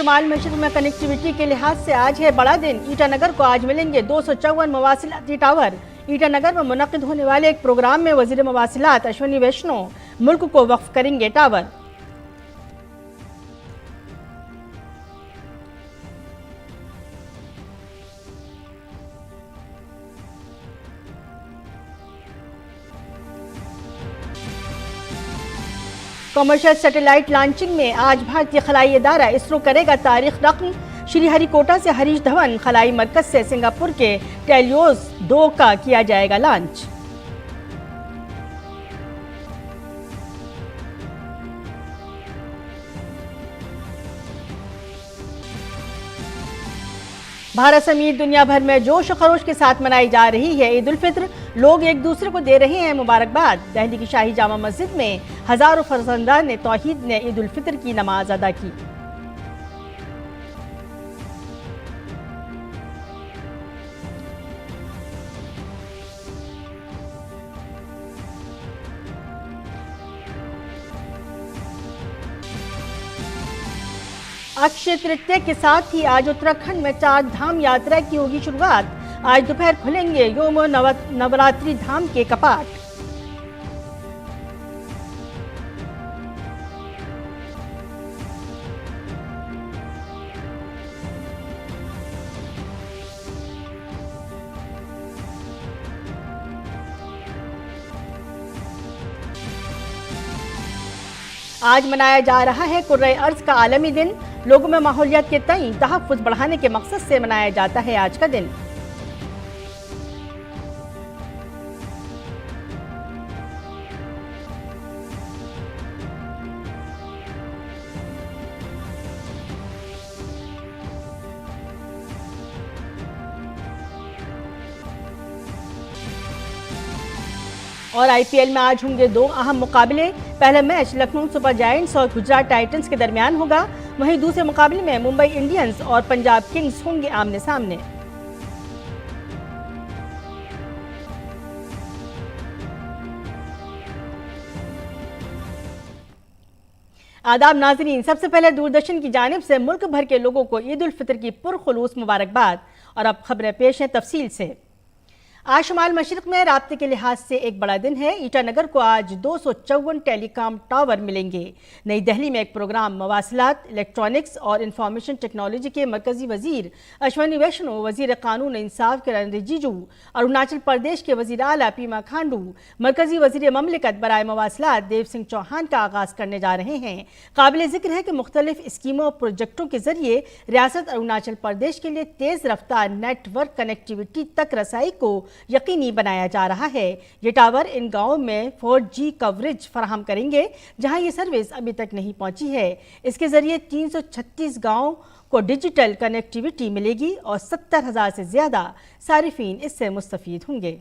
शुमाल मशरक में कनेक्टिविटी के लिहाज से आज है बड़ा दिन। ईटानगर को आज मिलेंगे 254 मवासिलाती टावर। ईटानगर में मुनक्किद होने वाले एक प्रोग्राम में वजीर मवासिलात अश्विनी वैष्णव मुल्क को वक्फ करेंगे टावर। कमर्शियल सैटेलाइट लॉन्चिंग में आज भारतीय खलाई इदारा इसरो करेगा तारीख रकम। श्रीहरिकोटा से हरीश धवन खलाई मरकज से सिंगापुर के टेलियोस 2 का किया जाएगा लॉन्च। भारत समेत दुनिया भर में जोश खरोश के साथ मनाई जा रही है ईद उल फित्र। लोग एक दूसरे को दे रहे हैं मुबारकबाद। दिल्ली की शाही जामा मस्जिद में हजारों फर्जंदान तौहीद ने ईद उल फित्र की नमाज अदा की। अक्षय तृतीया के साथ ही आज उत्तराखंड में 4 धाम यात्रा की होगी शुरुआत। आज दोपहर खुलेंगे योम नवरात्रि धाम के कपाट। आज मनाया जा रहा है कुर्रे अर्ज का आलमी दिन। लोगों में माहौलियात के तई तहफ़्फ़ुज़ बढ़ाने के मकसद से मनाया जाता है आज का दिन। और आईपीएल में आज होंगे 2 अहम मुकाबले। पहला मैच लखनऊ सुपर जायंट्स और गुजरात टाइटंस के दरमियान होगा। वहीं दूसरे मुकाबले में मुंबई इंडियंस और पंजाब किंग्स होंगे आमने सामने। आदाब नाजरीन, सबसे पहले दूरदर्शन की जानिब से मुल्क भर के लोगों को ईद उल फित्र की पुरखुलूस मुबारकबाद। और अब खबरें पेश हैं तफसील से। आज शुमाल मशरक में राब्ते के लिहाज से एक बड़ा दिन है। ईटानगर को आज 254 टेलीकॉम टावर मिलेंगे। नई दिल्ली में एक प्रोग्राम मवासिलात, इलेक्ट्रॉनिक्स और इंफॉर्मेशन टेक्नोलॉजी के मरकजी वजीर अश्विनी वैष्णव, वजीर कानून इंसाफ किरण रिजिजू, अरुणाचल प्रदेश के वजीर आला पीमा खांडू, मरकजी वजीर ममलिकत बराए मवासिलात देव सिंह चौहान का आगाज करने जा रहे हैं। काबिल जिक्र है कि मुख्तलिफ स्कीमों और प्रोजेक्टों के जरिए रियासत अरुणाचल प्रदेश के लिए तेज रफ्तार नेटवर्क कनेक्टिविटी तक रसाई को यकीनी बनाया जा रहा है। ये टावर इन गांवों में 4G कवरेज फराहम करेंगे जहां ये सर्विस अभी तक नहीं पहुंची है। इसके जरिए 336 गांवों को डिजिटल कनेक्टिविटी मिलेगी और 70,000 से ज्यादा सारिफीन इससे मुस्तफीद होंगे।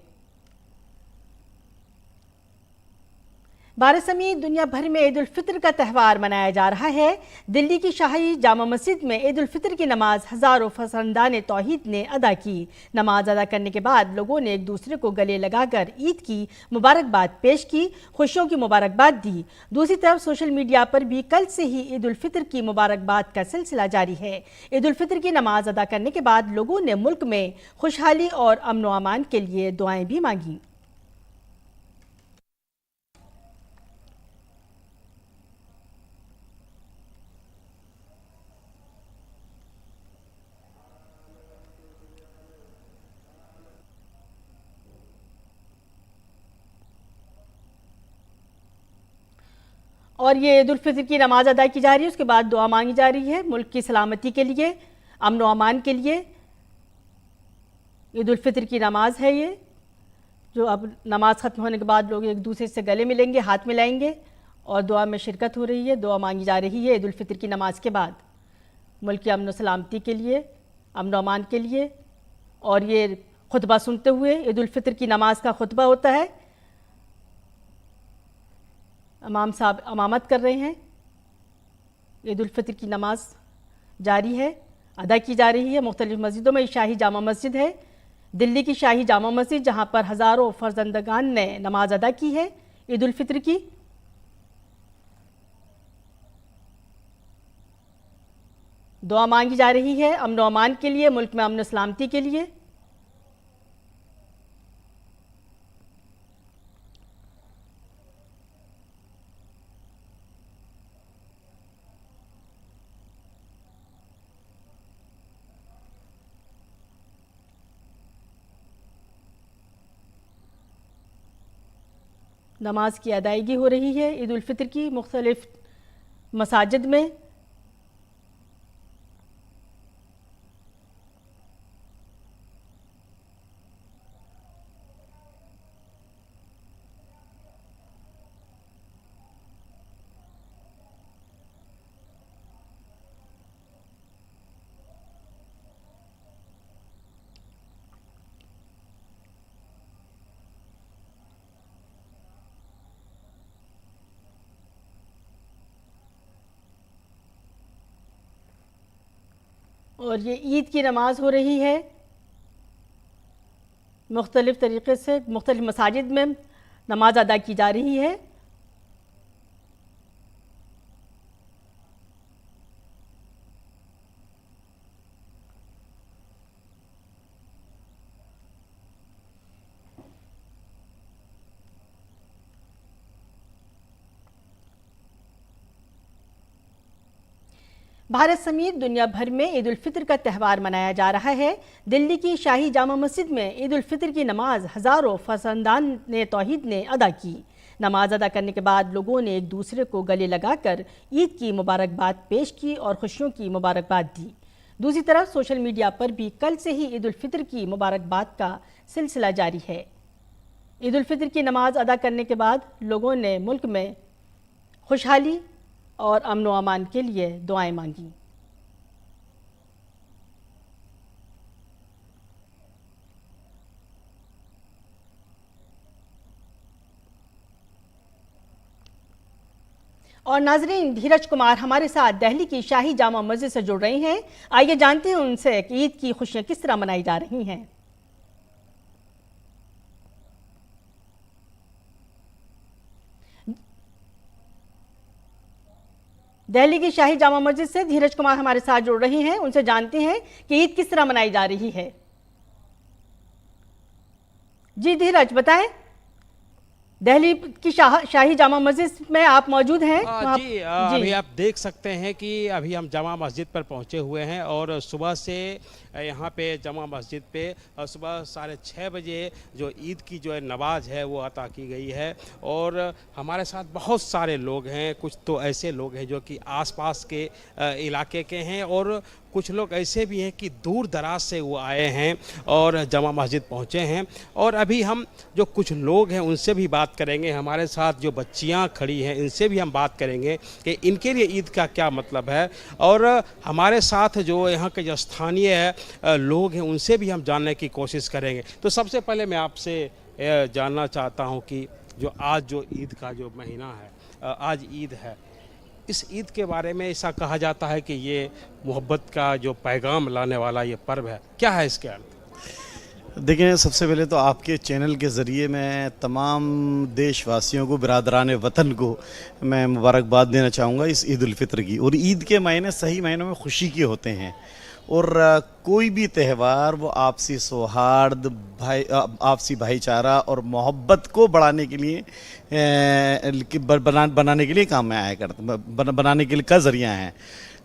भारत समेत दुनिया भर में ईद उल फित्र का त्यौहार मनाया जा रहा है। दिल्ली की शाही जामा मस्जिद में ईद उल फित्र की नमाज हजारों फर्जंदान तौहीद ने अदा की। नमाज अदा करने के बाद लोगों ने एक दूसरे को गले लगाकर ईद की मुबारकबाद पेश की, खुशियों की मुबारकबाद दी। दूसरी तरफ सोशल मीडिया पर भी कल से ही ईद उल फित्र की मुबारकबाद का सिलसिला जारी है। ईद उल फित्र की नमाज अदा करने के बाद लोगों ने मुल्क में खुशहाली और अमन व अमान के लिए दुआएं भी मांगी। और ये ईद उल फित्र की नमाज अदा की जा रही है, उसके बाद दुआ मांगी जा रही है मुल्क की सलामती के लिए, अमन व अमान के लिए। ईद उल फित्र की नमाज है ये, जो अब नमाज ख़त्म होने के बाद लोग एक दूसरे से गले मिलेंगे, हाथ मिलाएंगे और दुआ में शिरकत हो रही है, दुआ मांगी जा रही है ईद उल फित्र की नमाज के बाद मुल्क की अमन व सलामती के लिए, अमन व अमान के लिए। और ये खुतबा सुनते हुए ईद उल फित्र की नमाज का खुतबा होता है। इमाम साहब इमामत कर रहे हैं। ईद उल फित्र की नमाज जारी है, अदा की जा रही है मुख्तलिफ मस्जिदों में। शाही जामा मस्जिद है दिल्ली की शाही जामा मस्जिद, जहाँ पर हज़ारों फर्जंदगान ने नमाज अदा की है ईद उल फित्र की। दुआ मांगी जा रही है अमन व अमान के लिए, मुल्क में अमन सलामती के लिए। नमाज की अदायगी हो रही है ईद उल फितर की मुख्तलिफ मसाजिद में। और ये ईद की नमाज हो रही है मुख्तलिफ़ तरीक़े से, मुख्तलिफ़ मसाजिद में नमाज अदा की जा रही है। भारत समेत दुनिया भर में ईद उल फितर का त्यौहार मनाया जा रहा है। दिल्ली की शाही जामा मस्जिद में ईद उल फितर की नमाज हज़ारों फसंदान ने तौहीद ने अदा की। नमाज अदा करने के बाद लोगों ने एक दूसरे को गले लगाकर ईद की मुबारकबाद पेश की और खुशियों की मुबारकबाद दी। दूसरी तरफ सोशल मीडिया पर भी कल से ही ईद उल फितर की मुबारकबाद का सिलसिला जारी है। ईद उल फितर की नमाज अदा करने के बाद लोगों ने मुल्क में खुशहाली और अमन व अमान के लिए दुआएं मांगी। और नाजरीन, धीरज कुमार हमारे साथ दिल्ली की शाही जामा मस्जिद से जुड़ रहे हैं। आइए जानते हैं उनसे कि ईद की खुशियां किस तरह मनाई जा रही हैं। दिल्ली की शाही जामा मस्जिद से धीरज कुमार हमारे साथ जुड़ रहे हैं, उनसे जानते हैं कि ईद किस तरह मनाई जा रही है। जी धीरज, बताएं। दिल्ली की शाही जामा मस्जिद में आप मौजूद हैं। जी, अभी आप देख सकते हैं कि अभी हम जामा मस्जिद पर पहुंचे हुए हैं और सुबह से यहाँ पे जामा मस्जिद पे सुबह 6:30 बजे जो ईद की जो है नमाज है वो अता की गई है। और हमारे साथ बहुत सारे लोग हैं, कुछ तो ऐसे लोग हैं जो कि आसपास के इलाके के हैं और कुछ लोग ऐसे भी हैं कि दूर दराज से वो आए हैं और जामा मस्जिद पहुँचे हैं। और अभी हम जो कुछ लोग हैं उनसे भी बात करेंगे। हमारे साथ जो बच्चियाँ खड़ी हैं इनसे भी हम बात करेंगे कि इनके लिए ईद का क्या मतलब है। और हमारे साथ जो यहाँ के जो स्थानीय लोग हैं उनसे भी हम जानने की कोशिश करेंगे। तो सबसे पहले मैं आपसे जानना चाहता हूँ कि जो आज जो ईद का जो महीना है, आज ईद है, इस ईद के बारे में ऐसा कहा जाता है कि ये मोहब्बत का जो पैगाम लाने वाला ये पर्व है, क्या है इसके अर्थ? देखिए, सबसे पहले तो आपके चैनल के ज़रिए मैं तमाम देशवासियों को, बिरादरान वतन को मैं मुबारकबाद देना चाहूँगा इस ईद उल फितर की। और ईद के महीने सही महीनों में खुशी के होते हैं और कोई भी त्यौहार वो आपसी सौहार्द, आपसी भाईचारा और मोहब्बत को बढ़ाने के लिए बनाने के लिए काम में आया करता, बनाने के लिए का ज़रिया है।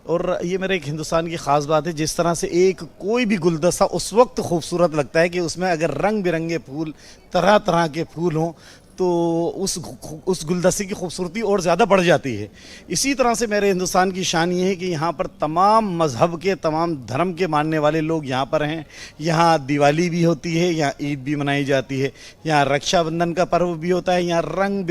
और ये मेरे एक हिंदुस्तान की ख़ास बात है, जिस तरह से एक कोई भी गुलदस्ता उस वक्त खूबसूरत लगता है कि उसमें अगर रंग बिरंगे फूल, तरह तरह के फूल हों तो उस गुलदस्ते की खूबसूरती और ज़्यादा बढ़ जाती है। इसी तरह से मेरे हिंदुस्तान की शान ये है कि यहाँ पर तमाम मज़हब के, तमाम धर्म के मानने वाले लोग यहाँ पर हैं। यहाँ दिवाली भी होती है, यहाँ ईद भी मनाई जाती है, यहाँ रक्षाबंधन का पर्व भी होता है, यहाँ रंग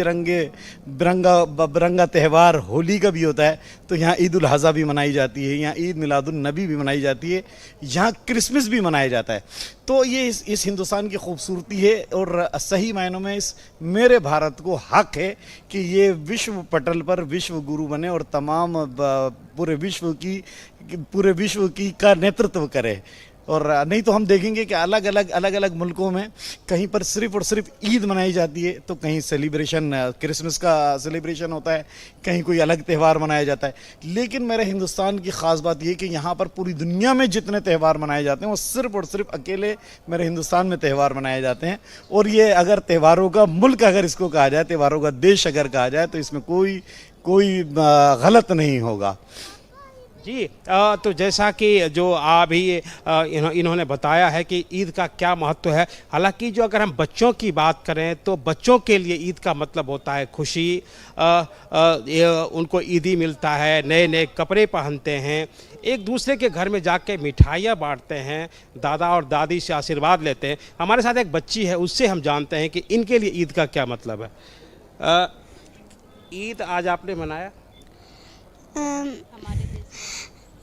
बिरंगा त्यौहार होली का भी होता है। तो यहाँ ईद उल अज़हा भी मनाई जाती है, यहाँ ईद मिलादुन नबी भी मनाई जाती है, यहाँ क्रिसमस भी मनाया जाता है। तो ये इस हिंदुस्तान की खूबसूरती है और सही मायनों में इस मेरे भारत को हक है कि ये विश्व पटल पर विश्व गुरु बने और तमाम पूरे विश्व की का नेतृत्व करे। और नहीं तो हम देखेंगे कि अलग अलग मुल्कों में कहीं पर सिर्फ और सिर्फ ईद मनाई जाती है, तो कहीं सेलिब्रेशन क्रिसमस का सेलिब्रेशन होता है, कहीं कोई अलग त्यौहार मनाया जाता है। लेकिन मेरे हिंदुस्तान की ख़ास बात यह कि यहाँ पर पूरी दुनिया में जितने त्यौहार मनाए जाते हैं वो सिर्फ और सिर्फ अकेले मेरे हिंदुस्तान में त्यौहार मनाए जाते हैं। और ये अगर त्योहारों का मुल्क अगर इसको कहा जाए, त्योहारों का देश अगर कहा जाए, तो इसमें कोई गलत नहीं होगा। जी तो जैसा कि जो अभी इन्होंने बताया है कि ईद का क्या महत्व है। हालांकि जो अगर हम बच्चों की बात करें तो बच्चों के लिए ईद का मतलब होता है खुशी। उनको ईदी मिलता है, नए नए कपड़े पहनते हैं, एक दूसरे के घर में जाके मिठाइयाँ बांटते हैं, दादा और दादी से आशीर्वाद लेते हैं। हमारे साथ एक बच्ची है, उससे हम जानते हैं कि इनके लिए ईद का क्या मतलब है। ईद आज आपने मनाया?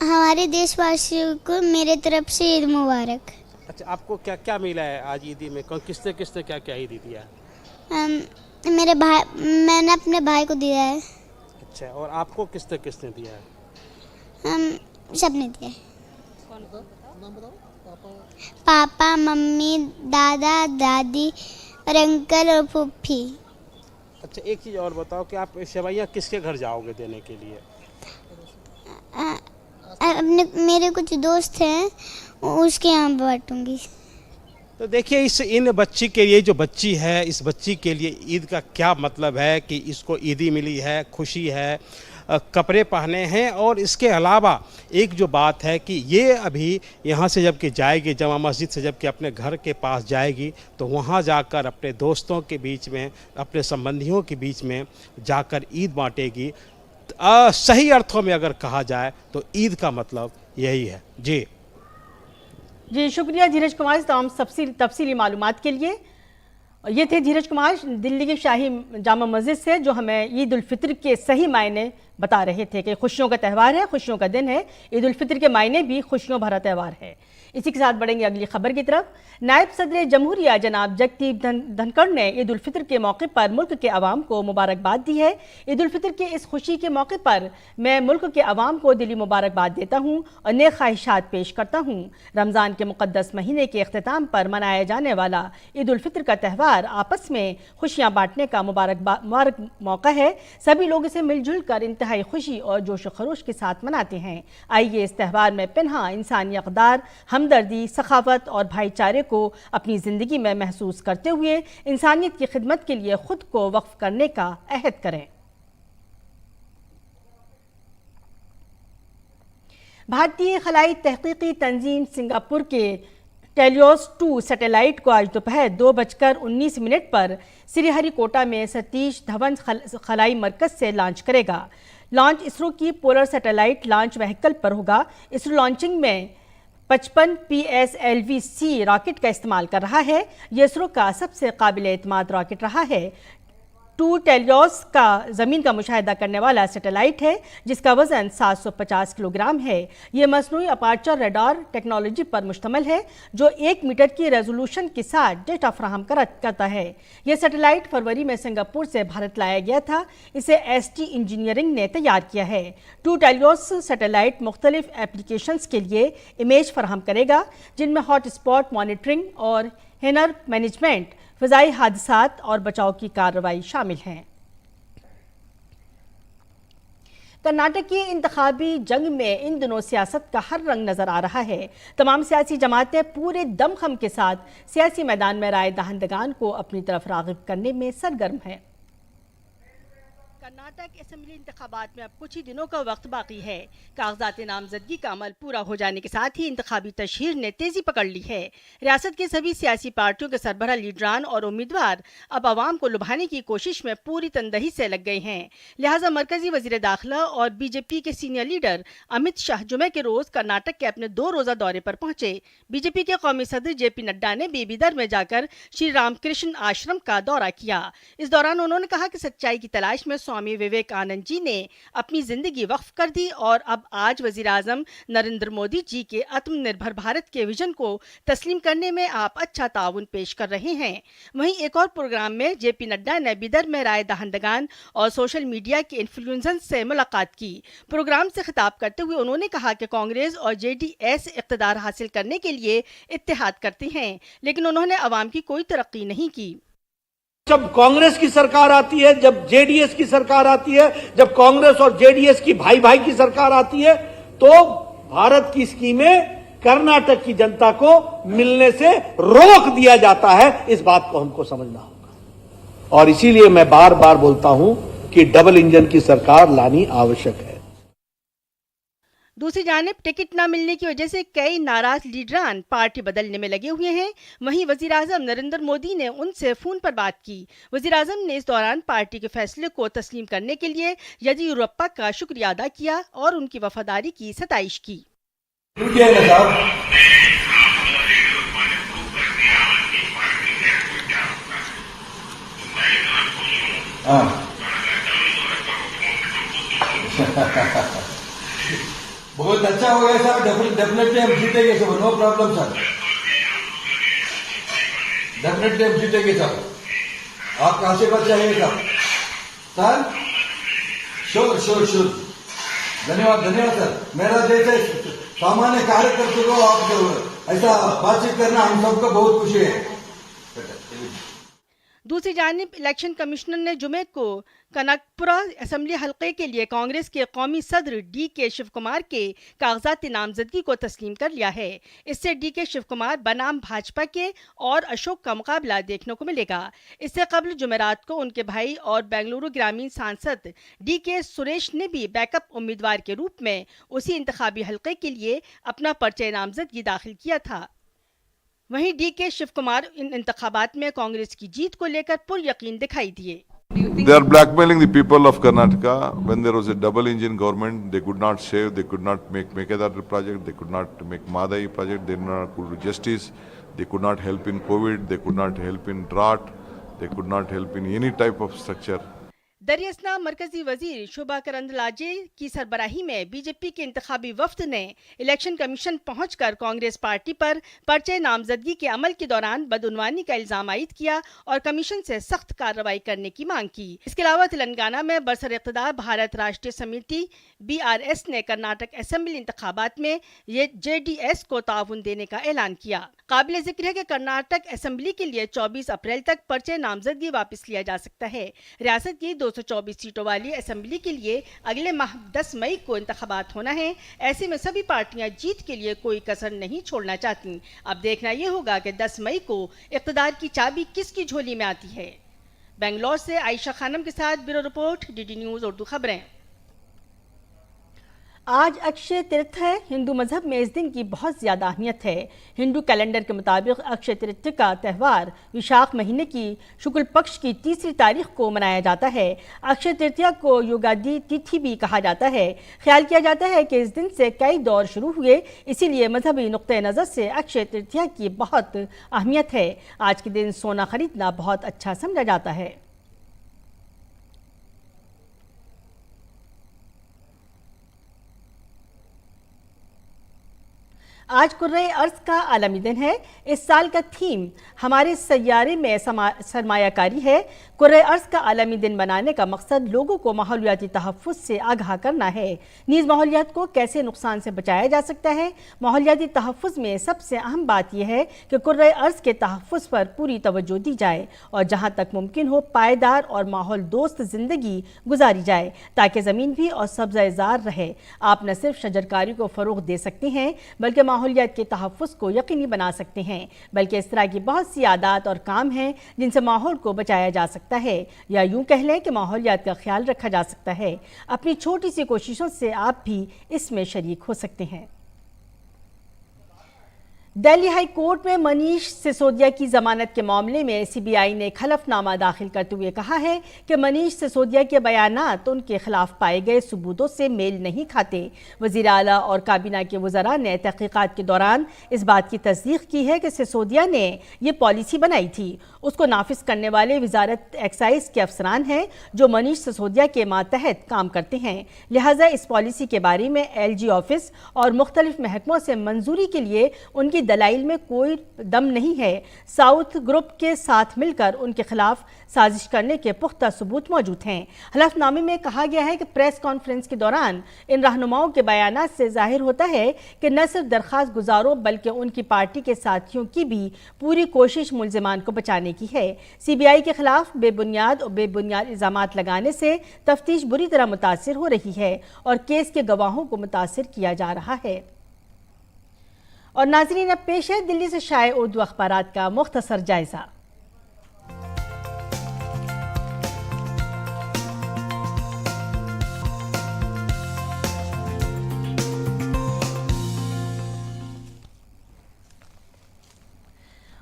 हमारे देशवासियों को मेरे तरफ से ईद मुबारक। अच्छा, आपको क्या क्या मिला है आज ईदी में? किसने किसने क्या क्या ईदी दिया है? मेरे भाई, मैंने अपने भाई को दिया है। अच्छा, और आपको किसने किसने दिया है? सबने दिया है। कौन को? नाम बताओ। पापा, मम्मी, दादा, दादी और अंकल और फूफी। अच्छा, एक चीज़ और बताओ कि आप सेवैयाँ किसके घर जाओगे देने के लिए? अपने मेरे कुछ दोस्त हैं, उसके यहाँ बांटूंगी। तो देखिए इन बच्ची के लिए, जो बच्ची है, इस बच्ची के लिए ईद का क्या मतलब है कि इसको ईदी मिली है, खुशी है, कपड़े पहने हैं। और इसके अलावा एक जो बात है कि ये अभी यहाँ से जब कि जाएगी, जमा मस्जिद से जब कि अपने घर के पास जाएगी, तो वहाँ जाकर अपने दोस्तों के बीच में, अपने संबंधियों के बीच में जाकर ईद बांटेगी। सही अर्थों में अगर कहा जाए तो ईद का मतलब यही है। जी शुक्रिया धीरज कुमार, तमाम तफसीली मालूमात के लिए। ये थे धीरज कुमार दिल्ली की शाही जामा मस्जिद से, जो हमें ईद उल फित्र के सही मायने बता रहे थे कि खुशियों का त्यौहार है, खुशियों का दिन है। ईद उल फित्र के मायने भी खुशियों भरा त्यौहार है। इसी के साथ बढ़ेंगे अगली खबर की तरफ। नायब सदर जमहूरिया जनाब जगदीप धनखड़ ने ईद उल फित्र के मौके पर मुल्क के अवाम को मुबारकबाद दी है। ईद उल फित्र के इस खुशी के मौके पर मैं मुल्क के अवाम को दिली मुबारकबाद देता हूँ और नेक ख्वाहिशात पेश करता हूँ। रमज़ान के मुक़द्दस महीने के अख्तिताम पर मनाया जाने वाला ईद उल फित्र का त्यौहार आपस में खुशियाँ बांटने का मुबारक मौका है। सभी लोग इसे मिलजुल कर इंतहाई खुशी और जोश खरोश के साथ मनाते हैं। आइए इस त्यौहार में पिन्हा इंसानी अक़दार, हमदर्दी, सखावत और भाईचारे को अपनी ज़िंदगी में महसूस करते हुए इंसानियत की खिदमत के लिए खुद को वक्फ करने का अहद करें। भारतीय खलाई तहकीकी तंजीम सिंगापुर के टेलियोस 2 सैटेलाइट को आज दोपहर 2:19 पर श्रीहरिकोटा में सतीश धवन खलाई मरकज़ से लॉन्च करेगा। लॉन्च इसरो की पोलर सैटेलाइट लॉन्च व्हीकल पर होगा। इसरो लॉन्चिंग में 55 PSLV-C रॉकेट का इस्तेमाल कर रहा है। ये इसरो का सबसे काबिल एतमाद रॉकेट रहा है। 2 टेलियोस का ज़मीन का मुशाहिदा करने वाला सैटेलाइट है, जिसका वज़न 750 किलोग्राम है। ये मसनूई अपार्चर रडार टेक्नोलॉजी पर मुश्तमिल है, जो 1 मीटर की रेजोल्यूशन के साथ डेटा फराहम करता है। यह सैटेलाइट फरवरी में सिंगापुर से भारत लाया गया था। इसे ST इंजीनियरिंग ने तैयार किया है। 2 टेलियोस सैटेलाइट मुख्तलिफ एप्लीकेशंस के लिए इमेज फराहम करेगा, जिनमें हॉट स्पॉट मॉनिटरिंग और हेनर मैनेजमेंट, फ़िज़ाई हादसात और बचाव की कार्रवाई शामिल हैं। कर्नाटक की इंतखाबी जंग में इन दिनों सियासत का हर रंग नजर आ रहा है। तमाम सियासी जमातें पूरे दमखम के साथ सियासी मैदान में राय दहंदगान को अपनी तरफ राग़िब करने में सरगर्म है। कर्नाटक असेंबली इंतखाबात में अब कुछ ही दिनों का वक्त बाकी है। कागजात नामजदगी का अमल पूरा हो जाने के साथ ही इंतखाबी तशहीर ने तेजी पकड़ ली है। रियासत के सभी सियासी पार्टियों के सरबराह लीडरान और उम्मीदवार अब आवाम को लुभाने की कोशिश में पूरी तंदही से लग गए हैं। लिहाजा मरकजी वजीर दाखिला और बीजेपी के सीनियर लीडर अमित शाह जुमे के रोज कर्नाटक के अपने 2 रोजा दौरे पर पहुंचे। बीजेपी के कौमी सदर JP नड्डा ने बेबीदर में जाकर श्री रामकृष्ण आश्रम का दौरा किया। इस दौरान उन्होंने कहा कि सच्चाई की तलाश में स्वामी विवेकानंद जी ने अपनी जिंदगी वक्फ कर दी और अब आज वजीर आजम नरेंद्र मोदी जी के आत्मनिर्भर भारत के विजन को तस्लीम करने में आप अच्छा ताउन पेश कर रहे हैं। वहीं एक और प्रोग्राम में जेपी नड्डा ने बिदर में राय दहंदगान और सोशल मीडिया के इन्फ्लुएंसर्स से मुलाकात की। प्रोग्राम से खिताब करते हुए उन्होंने कहा कि कांग्रेस और जेडीएस इक़्तिदार हासिल करने के लिए इत्तेहाद करती हैं, लेकिन उन्होंने अवाम की कोई तरक्की नहीं की। जब कांग्रेस की सरकार आती है, जब जेडीएस की सरकार आती है, जब कांग्रेस और जेडीएस की भाई भाई की सरकार आती है, तो भारत की स्कीमें कर्नाटक की जनता को मिलने से रोक दिया जाता है। इस बात को हमको समझना होगा और इसीलिए मैं बार बार बोलता हूं कि डबल इंजन की सरकार लानी आवश्यक है। दूसरी जानिब टिकट न मिलने की वजह से कई नाराज लीडरान पार्टी बदलने में लगे हुए हैं। वहीं वजीर आजम नरेंद्र मोदी ने उनसे फोन पर बात की। वजीर आजम ने इस दौरान पार्टी के फैसले को तस्लीम करने के लिए येदियुरप्पा का शुक्रिया अदा किया और उनकी वफादारी की सताइश की। बहुत अच्छा हो गया साहब, डेफिनेटली हम जीतेंगे सब, नो प्रॉब्लम सर, डेफिनेटली हम जीतेंगे सब, आपका आशीर्वाद चाहिए सर, श्योर श्योर श्योर, धन्यवाद धन्यवाद सर। मेरा जैसे सामान्य कार्यकर्ता को आप ऐसा बातचीत करना हम सबको बहुत खुशी है। दूसरी जानिब इलेक्शन कमिश्नर ने जुमे को कनकपुरा असेंबली हलके के लिए कांग्रेस के कौमी सदर DK शिव कुमार के कागजाती नामजदगी को तस्लीम कर लिया है। इससे DK शिव कुमार बनाम भाजपा के और अशोक का मुकाबला देखने को मिलेगा। इससे कबल जुमेरात को उनके भाई और बेंगलुरु ग्रामीण सांसद DK सुरेश ने भी बैकअप उम्मीदवार के रूप में उसी इंतखाबी हलके के लिए अपना पर्चे नामजदगी दाखिल किया था। वहीं DK शिव कुमार इन इंतखाबात में कांग्रेस की जीत को लेकर पुरयकीन दिखाई दिए। They are blackmailing the people of Karnataka. When there was a double engine government, they could not save, they could not make Mekadar project, they could not make Madai project, they could not do justice, they could not help in COVID, they could not help in drought, they could not help in any type of structure. दरियासना मरकजी वजीर शोभा करंदलाजे की सरबराही में BJP के इंतखाबी वफ्द ने election commission पहुंचकर Congress party पर पर्चे नामजदगी के अमल के दौरान बदउनवानी का इल्जाम आयद किया और कमीशन से सख्त कार्रवाई करने की मांग की। इसके अलावा तेलंगाना में बरसर इक़्तिदार भारत राष्ट्रीय समिति BRS ने कर्नाटक असेंबली इंतखाबात में JDS को ताउन देने का ऐलान किया। काबिल जिक्र है कि कर्नाटक असेंबली के लिए 24 अप्रैल तक पर्चे नामजदगी वापस लिया जा सकता है। रियासत की 224 सीटों वाली असेंबली के लिए अगले माह 10 मई को इंतखाबात होना है। ऐसे में सभी पार्टियां जीत के लिए कोई कसर नहीं छोड़ना चाहती। अब देखना यह होगा कि 10 मई को इक़्तिदार की चाबी किसकी झोली में आती है। बेंगलोर से आयशा खानम के साथ bureau report DD news Urdu खबरें। आज अक्षय तृतीया है। हिंदू मजहब में इस दिन की बहुत ज़्यादा अहमियत है। हिंदू कैलेंडर के मुताबिक अक्षय तृतीया का त्यौहार विशाख महीने की शुक्ल पक्ष की 3री तारीख को मनाया जाता है। अक्षय तृतीया को युगादि तिथि भी कहा जाता है। ख्याल किया जाता है कि इस दिन से कई दौर शुरू हुए, इसीलिए मजहबी नुक्ते नज़र से अक्षय तृतीया की बहुत अहमियत है। आज के दिन सोना खरीदना बहुत अच्छा समझा जाता है। आज कुर्रे अर्ज का आलमी दिन है। इस साल का थीम हमारे सैयारे में सरमायाकारी है। कुर्रे अर्ज का आलमी दिन मनाने का मकसद लोगों को माहौलियाती तहफ़्फ़ुज़ से आगाह करना है। नीज़ माहौलियात को कैसे नुकसान से बचाया जा सकता है। माहौलियाती तहफ़्फ़ुज़ में सबसे अहम बात यह है कि कुर्रे अर्ज के तहफ़्फ़ुज़ पर पूरी तवज्जो दी जाए और जहाँ तक मुमकिन हो पायदार और माहौल दोस्त ज़िंदगी गुजारी जाए ताकि ज़मीन भी और सब्ज़ाज़ार रहे। आप न सिर्फ शजरकारी को फ़रोग़ दे सकते हैं बल्कि माहौलियात के तहफ़्फ़ुज़ को यकीनी बना सकते हैं। बल्कि इस तरह की बहुत सी आदात और काम हैं जिनसे माहौल को बचाया जा सकता है या यूं कह लें कि माहौलियात का ख्याल रखा जा सकता है। अपनी छोटी सी कोशिशों से आप भी इसमें शरीक हो सकते हैं। दिल्ली हाई कोर्ट में मनीष सिसोदिया की जमानत के मामले में सीबीआई ने एक हलफनामा दाखिल करते हुए कहा है कि मनीष सिसोदिया के बयानात उनके खिलाफ पाए गए सबूतों से मेल नहीं खाते। वजीर आला और काबीना के वज़रा ने तहकीकात के दौरान इस बात की तस्दीक की है कि सिसोदिया ने ये पॉलिसी बनाई थी। उसको नाफिज करने वाले वजारत एक्साइज के अफसरान हैं जो मनीष सिसोदिया के मातहत काम करते हैं। लिहाजा इस पॉलिसी के बारे में LG ऑफिस और मुख्तलिफ महकमों से मंजूरी के लिए उनकी दलाइल में कोई दम नहीं है। साउथ ग्रुप के साथ मिलकर उनके खिलाफ साजिश करने के पुख्ता सबूत मौजूद हैं। हलफनामे में कहा गया है कि प्रेस कॉन्फ्रेंस के दौरान इन रहनुमाओं के बयानात से जाहिर होता है कि न सिर्फ दरख्वास्त गुजारों बल्कि उनकी पार्टी के साथियों की भी पूरी कोशिश मुल्जिमान को बचाने की है। सीबीआई के खिलाफ बेबुनियाद इल्जामात लगाने से तफ्तीश बुरी तरह मुतासिर हो रही है और केस के गवाहों को मुतासिर किया जा रहा है। और नाज़रीन, अब पेश है दिल्ली से शाये उर्दू अखबारात का मुख्तसर जायजा।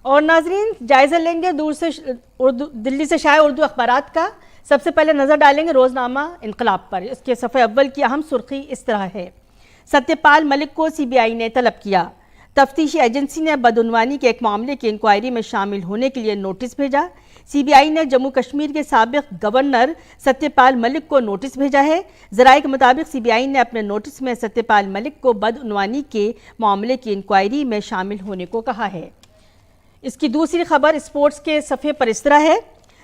और नाज़रीन, जायजा लेंगे दिल्ली से शाये उर्दू अखबारात का। सबसे पहले नजर डालेंगे रोजनामा इनकलाब पर। इसके सफ़े अव्वल की अहम सुर्खी इस तरह है। सत्यपाल मलिक को सीबीआई ने तलब किया। तफ्तीशी एजेंसी ने बदउनवानी के एक मामले की इंक्वायरी में शामिल होने के लिए नोटिस भेजा। सीबीआई ने जम्मू कश्मीर के साबिक गवर्नर सत्यपाल मलिक को नोटिस भेजा है। ज़राए के मुताबिक सीबीआई ने अपने नोटिस में सत्यपाल मलिक को बदउनवानी के मामले की इंक्वायरी में शामिल होने को कहा है। इसकी दूसरी खबर स्पोर्ट्स के सफ़े पर इस तरह है।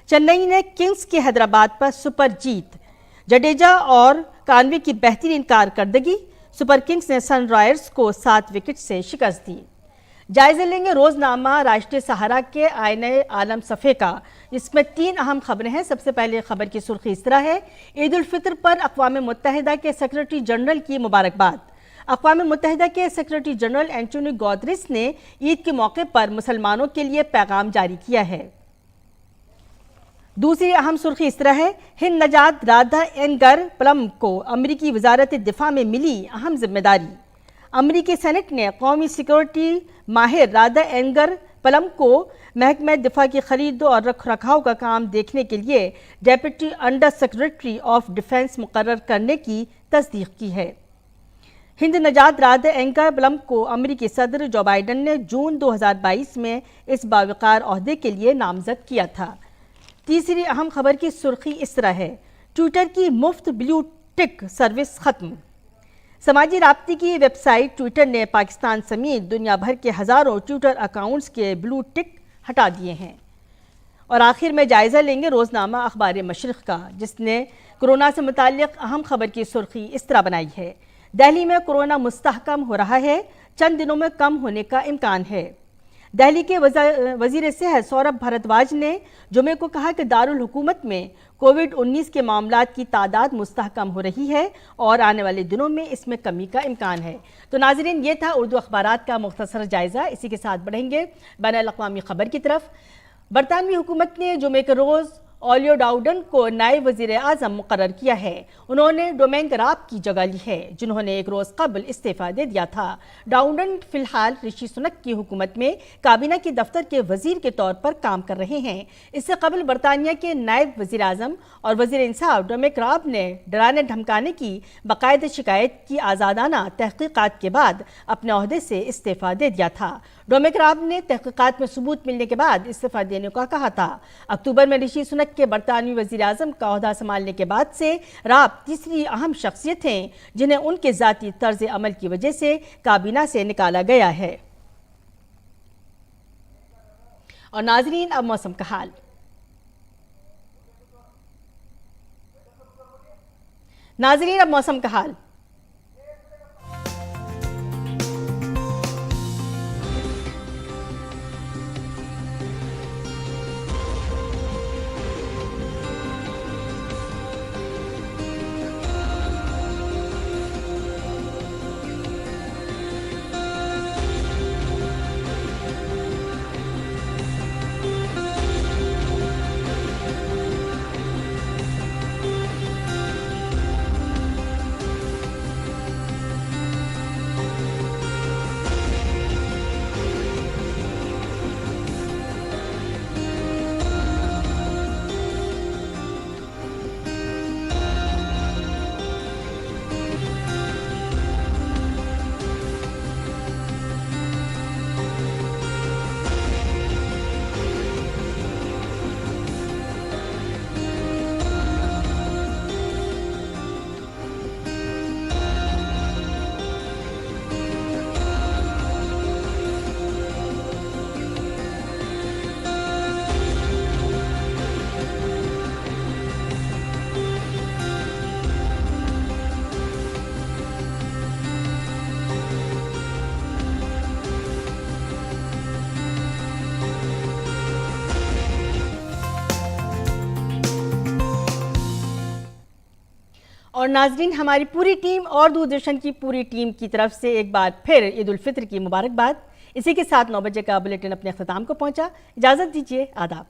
चेन्नई ने किंग्स की हैदराबाद पर सुपर जीत। जडेजा और कानवे की बेहतरीन कारकर्दगी। सुपर किंग्स ने सनराइजर्स को 7 विकेट से शिकस्त दी। जायजे लेंगे रोजनामा राष्ट्रीय सहारा के आईने आलम सफ़े का। इसमें 3 अहम खबरें हैं। सबसे पहले खबर की सुर्खी इस तरह है। ईद उल फितर पर अक़वाम मुत्तहिदा के सेक्रेटरी जनरल की मुबारकबाद। अक़वाम मुत्तहिदा के सेक्रेटरी जनरल एंटोनियो गुतेरेस ने ईद के मौके पर मुसलमानों के लिए पैगाम जारी किया है। दूसरी अहम सुर्खी इस तरह है। हिंद नजात राधा एनगर प्लम को अमरीकी वजारत दिफा में मिली अहम जिम्मेदारी। अमरीकी सेनेट ने कौमी सिक्योरिटी माहिर राधा एनगर प्लम को महकमा दिफा की खरीद और रख रखाव का काम देखने के लिए deputy under secretary of defence मुकर्रर करने की तस्दीक की है। हिंद नजात राधा एनगर प्लम को अमरीकी सदर जो बाइडन ने जून 2022 में इस बावकार ओहदे के लिए नामजद किया था। तीसरी अहम खबर की सुर्खी इस तरह है। ट्विटर की मुफ्त ब्लू टिक सर्विस खत्म। समाजी राब्ते की वेबसाइट ट्विटर ने पाकिस्तान समेत दुनिया भर के हज़ारों ट्विटर अकाउंट्स के ब्लू टिक हटा दिए हैं। और आखिर में जायज़ा लेंगे रोज़नामा अखबार मशरिक़ का, जिसने कोरोना से मुताल्लिक़ अहम खबर की सुर्खी इस तरह बनाई है। दिल्ली में कोरोना मुस्तहकम हो रहा है, चंद दिनों में कम होने का इम्कान है। दिल्ली के वज़ीर सेहत सौरभ भारद्वाज ने जुमे को कहा कि दारुल हुकूमत में कोविड-19 के मामलात की तादाद मुस्तहकम हो रही है और आने वाले दिनों में इसमें कमी का इम्कान है। तो नाज़रीन, ये था उर्दू अखबारात का मुख्तसर जायज़ा। इसी के साथ बढ़ेंगे बैनुल-अक़वामी खबर की तरफ। बरतानवी हुकूमत ने जुमे के रोज़ ओलियो डाउडन को नायब वज़ीर आज़म मुकर्रर किया है। उन्होंने डोमिंग राब की जगह ली है, जिन्होंने एक रोज़ कबल इस्तीफ़ा दे दिया था। डाउडन फिलहाल ऋषि सुनक की हुकूमत में काबीना के दफ्तर के वज़ीर के तौर पर काम कर रहे हैं। इससे कबल बरतानिया के नायब वज़ीर आज़म और वज़ीर इंसाफ डोमिंग राब ने डराने धमकाने की बाकायदा शिकायत की आज़ादाना तहक़ीक़ात के बाद अपने ओहदे से इस्तीफ़ा दे दिया था। डोमिंग राब ने तहक़ीक़ात में सबूत मिलने के बाद इस्तीफ़ा देने का कहा था। अक्टूबर में ऋषि सुनक के बरतानवी वज़ीर आज़म का ओहदा संभालने के बाद से राब तीसरी अहम शख्सियत हैं जिन्हें उनके ज़ाती तर्ज अमल की वजह से काबीना से निकाला गया है। और नाज़रीन, अब मौसम का हाल। नाज़रीन, अब मौसम का हाल। और नाजरीन, हमारी पूरी टीम और दूरदर्शन की पूरी टीम की तरफ से एक बार फिर ईद उल फित्र की मुबारकबाद। इसी के साथ 9 बजे का बुलेटिन अपने अख्ताम को पहुंचा। इजाज़त दीजिए, आदाब।